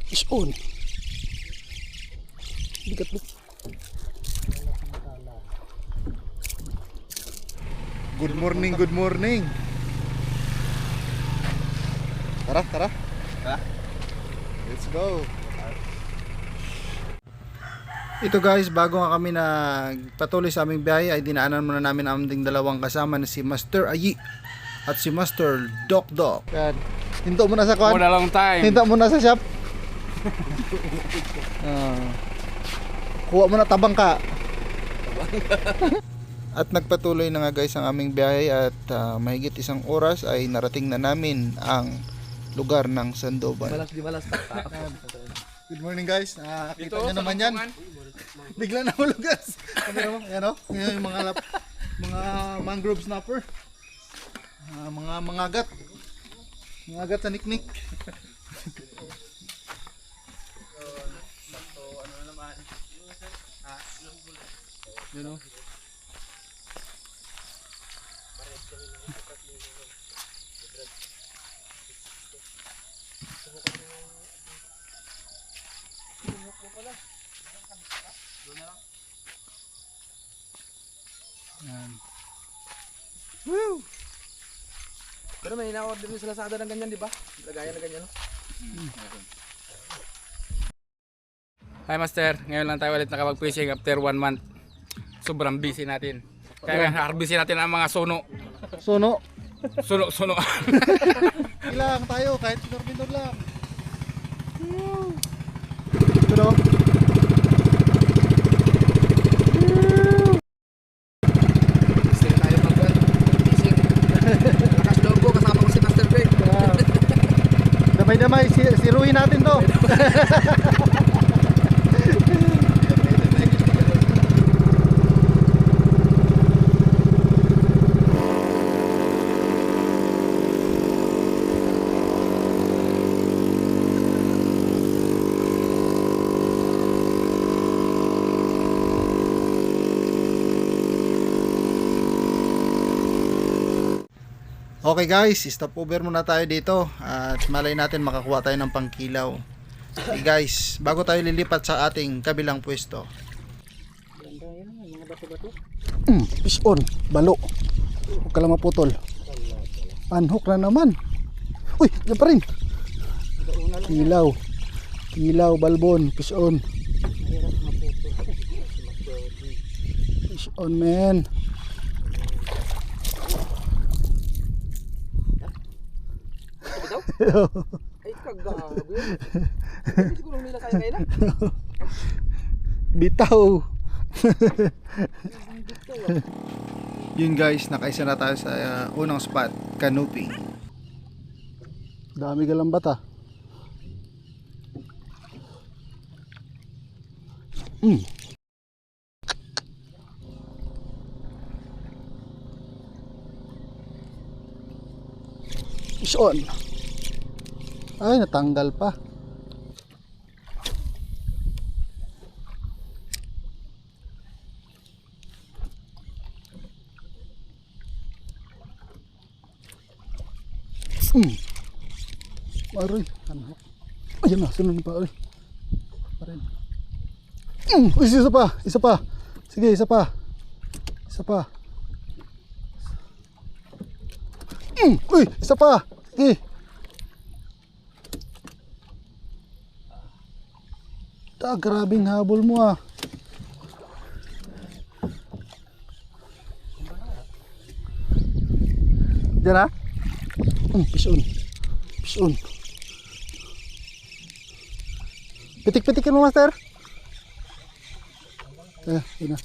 Fish on. Bigat. Good morning, good morning. Tara. Let's go. Ito guys, bago nga kami nagpatuloy sa aming biyahe ay dinaanan muna namin ang aming dalawang kasama na si Master Ayi at si Master Doc. Yan. Hinto muna sa kuan. Muna long time. Hinto muna sa shop. Kuha muna tabang ka. At nagpatuloy na nga guys ang aming biyahe at mahigit isang oras ay narating na namin ang lugar ng Sandoval. Di balas. Good morning guys. Kita nyo naman yan. Bigla na hulugas. Yan o. Yung mga mangrove snapper. Mga mangagat. Mangagat sa niknik. Ano naman? Yun o. Yan. Woo! Pero may ina-order din sa Lazada ng ganyan, di ba? Lagayan na ganyan, no? Hi Master, ngayon lang tayo ulit nakapag-fishing after 1 month. Sobrang busy natin. Kaya harbisin natin ang mga suno. Suno. Suno. Ilang tayo kahit minor lang. Pero Stay tayo mag-fishing. Lakas loob ko, kasama ko si Master Greg. damay siruhin natin to. Okay guys, stop over muna tayo dito at malay natin makakuha tayo ng pangkilaw. Okay guys, bago tayo lilipat sa ating kabilang pwesto. Fish on, balo. Huwag ka lang maputol. Panhook na naman. Uy, yan pa rin. Kilaw, balbon, fish on. Fish on man. Ay, kagabi. Hindi siguro nila kaya kailan. Bitaw. Yun guys, nakaisa na tayo sa unang spot, canopy. Dami galambat ah. Fish on. Ay, natanggal pa. Aroy, ano? Ayan na, sunod pa. Aroy. Parin. Isa pa. Sige, isa pa. Uy, isa pa. Sige. Grabing habol mo ah. Diyan ah. Fish on. Pitik-pitikin mo Master. Yun na.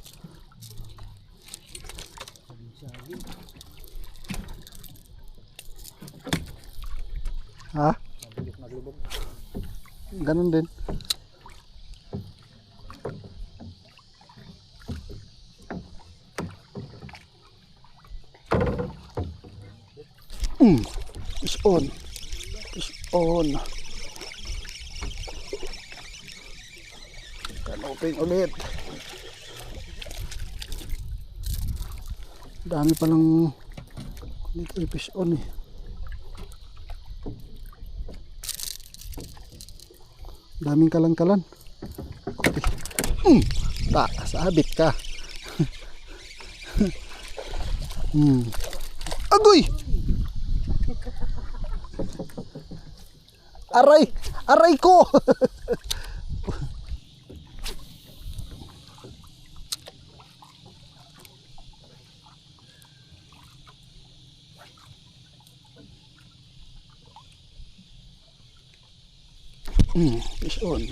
Ha? Ganun din. Fish on. Canoping ulit. Dami pa ng dito fish on eh. Daming kalan-kalan. Okay. Sabit ka. Agoy! Aray! Aray ko! Fish on.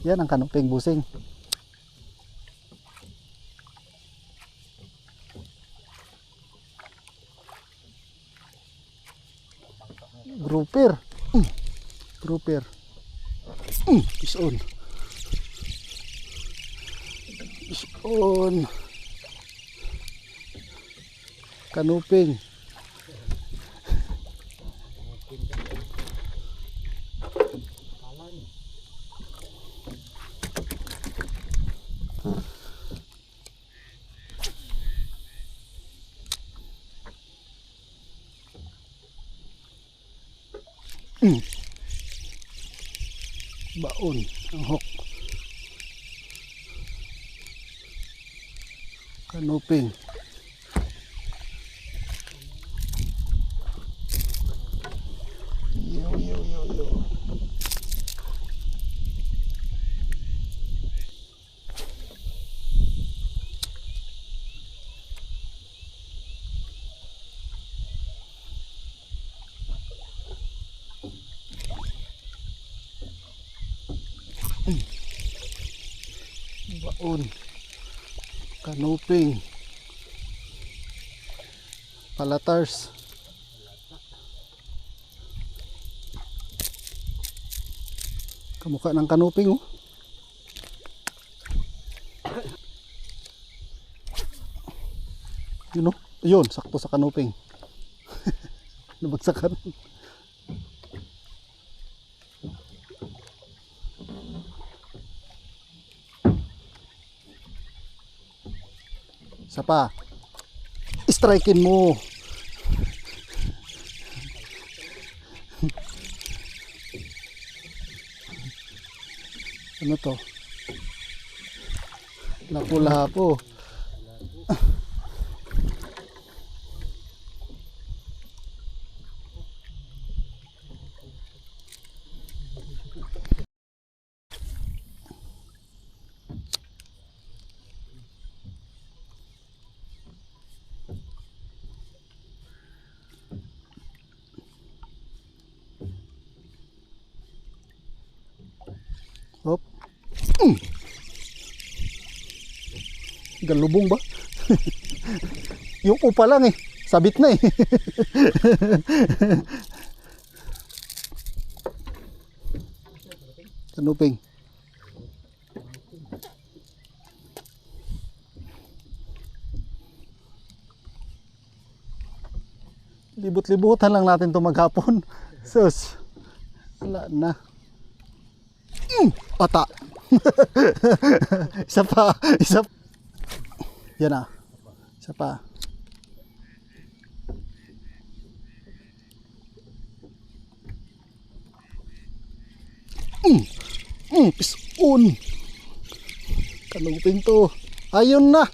Yan ang kanuping busing. Grouper. Grouper. Fish on. Fish on. Kanuping. Baon ang hook. Kanuping. Yo. Baon, kanuping, palatars, kamukha ng kanuping oh. Yun oh, yun, sakto sa kanuping. Nabagsakan. Isa pa. Strikein mo. Ano to? Lapu-lapu. Hop. Galubong ba? Yung upa lang eh. Sabit na eh. Kanuping. Libot-libutan lang natin ito maghapon. Sus. Wala na. Ata. Isa pa. Yan na. Isa pa. Pisun. Kanuping to. Ayun na.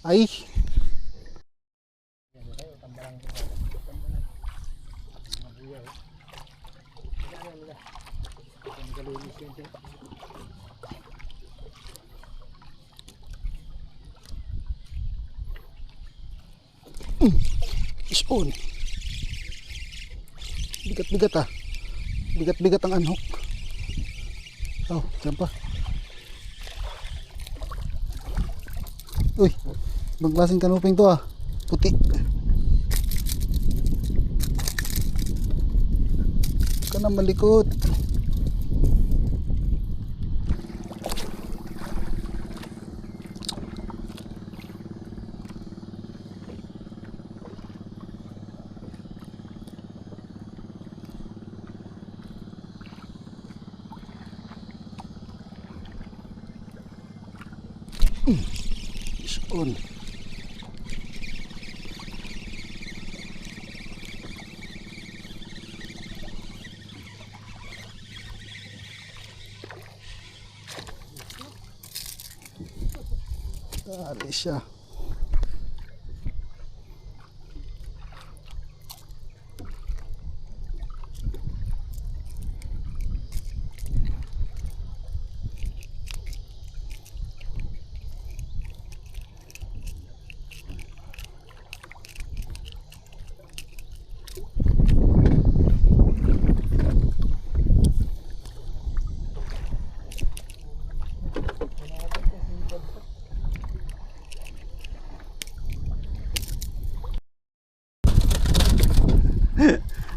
Ay. Pisun. Bigat-bigat ah. Bigat-bigat ang anhok. Oh, dyan pa. Uy, ibang klaseng kanuping to ah. Puti. Huwag ka na malikot. Fish on. Dali siya.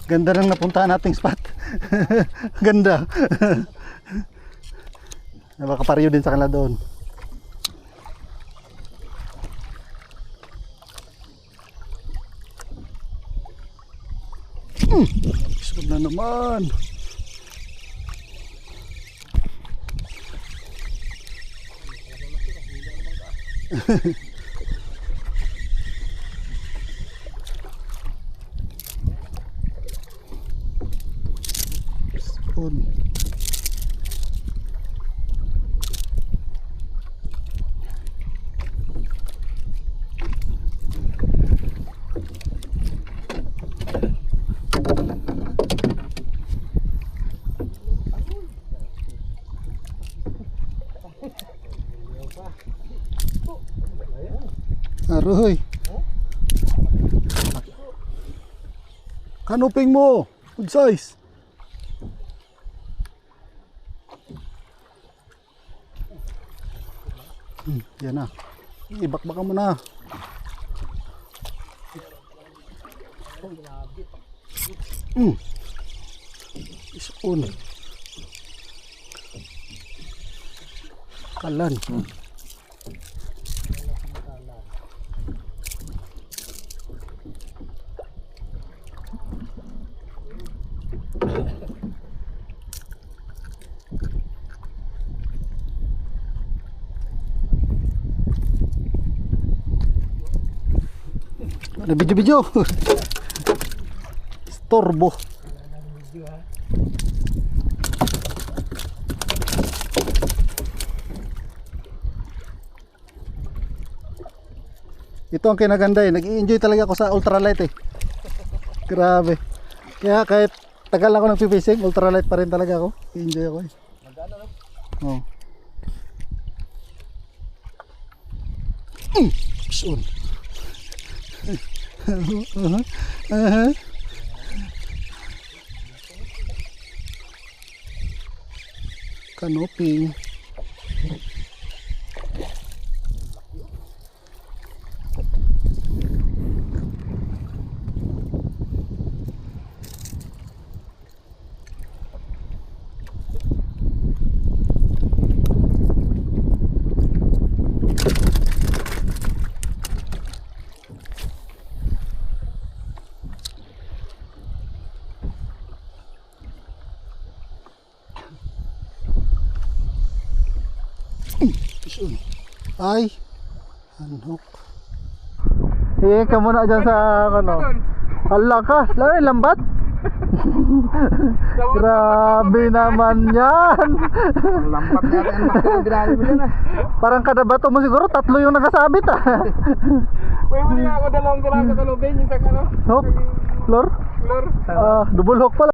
Ganda ng napuntahan nating spot. Ganda. Nakakaparyo din sa kanila doon. Isod na naman. On. Aroy. Kanuping mo. Good size. Yan na. Ibakbakan mo na. Isun. Kalan. Ada video-video. Storbo. Ito ang kinaganda eh. Nag-i-enjoy talaga ako sa ultralight eh. Grabe. Kaya kahit tagal ako nagpi-fishing, ultralight pa rin talaga ako. I-enjoy ako eh. Oh. Soon. Kanoping. Ay, anok. Eh, ka muna dyan sa ano. Hala ka, lambat. Grabe naman yan. Lampat natin ang master grabe mo dyan ah. Parang kada bato mo siguro 3 yung nakasabit ah. Pwede mo nga ako dalawang piraso kalubin yung sa ano? Hook? Floor? Floor. Double hook pala.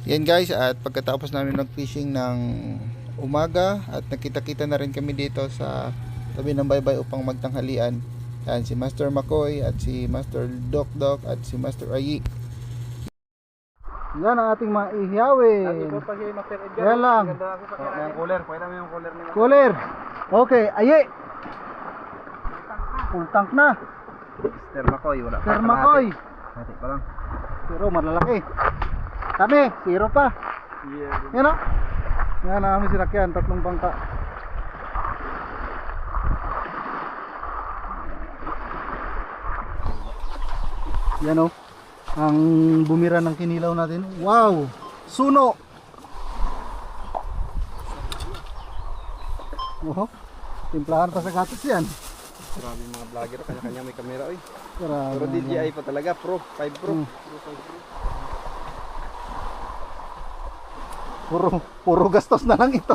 Yan guys, at pagkatapos namin mag-fishing ng umaga at nakita-kita na rin kami dito sa tabi ng baybay upang magtanghalian. Yan, si Master Makoy at si Master Doc Doc at si Master Ayi. Yan ang ating mga ihyawin. Pa si Master Edgar. Yan lang. Ganda ako sa kanya. Yung cooler, pwede mo yung cooler nila. Cooler. Okay, aye. Full tank na. Master Makoy, wala pa. Sir Makoy. Hati pa lang. Pero malalaki. Kami, 0 pa. Yan o. Yan ang aming sinakyan, 3 bangka. Yan o. Ang bumira ng kinilaw natin. Wow! Suno! Oh, Timplahan pa sa gatos yan. Grabe mga vlogger, kanya-kanya may camera oy. Grabe. Pero DJI pa talaga, Pro, 5 Pro. Puro gastos na lang ito.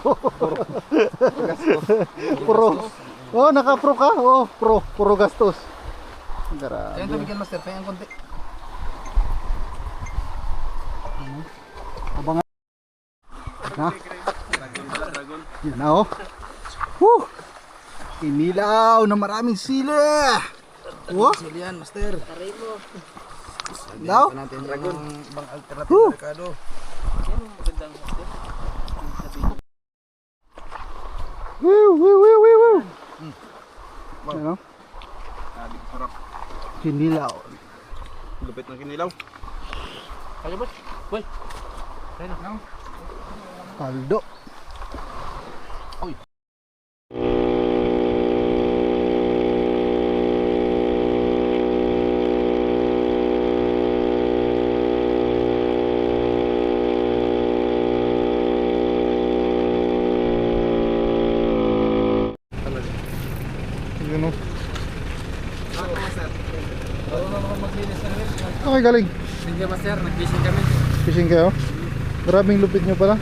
Puro. Oh, naka-pro ka? Oh, puro gastos. Grabe. Ayan tabigyan master, kaya ang konti. Abangan. Ha? Yun na oh. Woo! Inilaw na maraming sili. Wow. Silian master. Daw? Natin dragon, bang alternative na merkado. Woo! Wow. Ano? Sabi, sarap. Kinilaw. Lupit ng kinilaw. Kaya boy. Boy. Kaldo. Yun o. Okay, galing. Thank you master, nag-fishing kami. Fishing kayo? Maraming lupit nyo pala.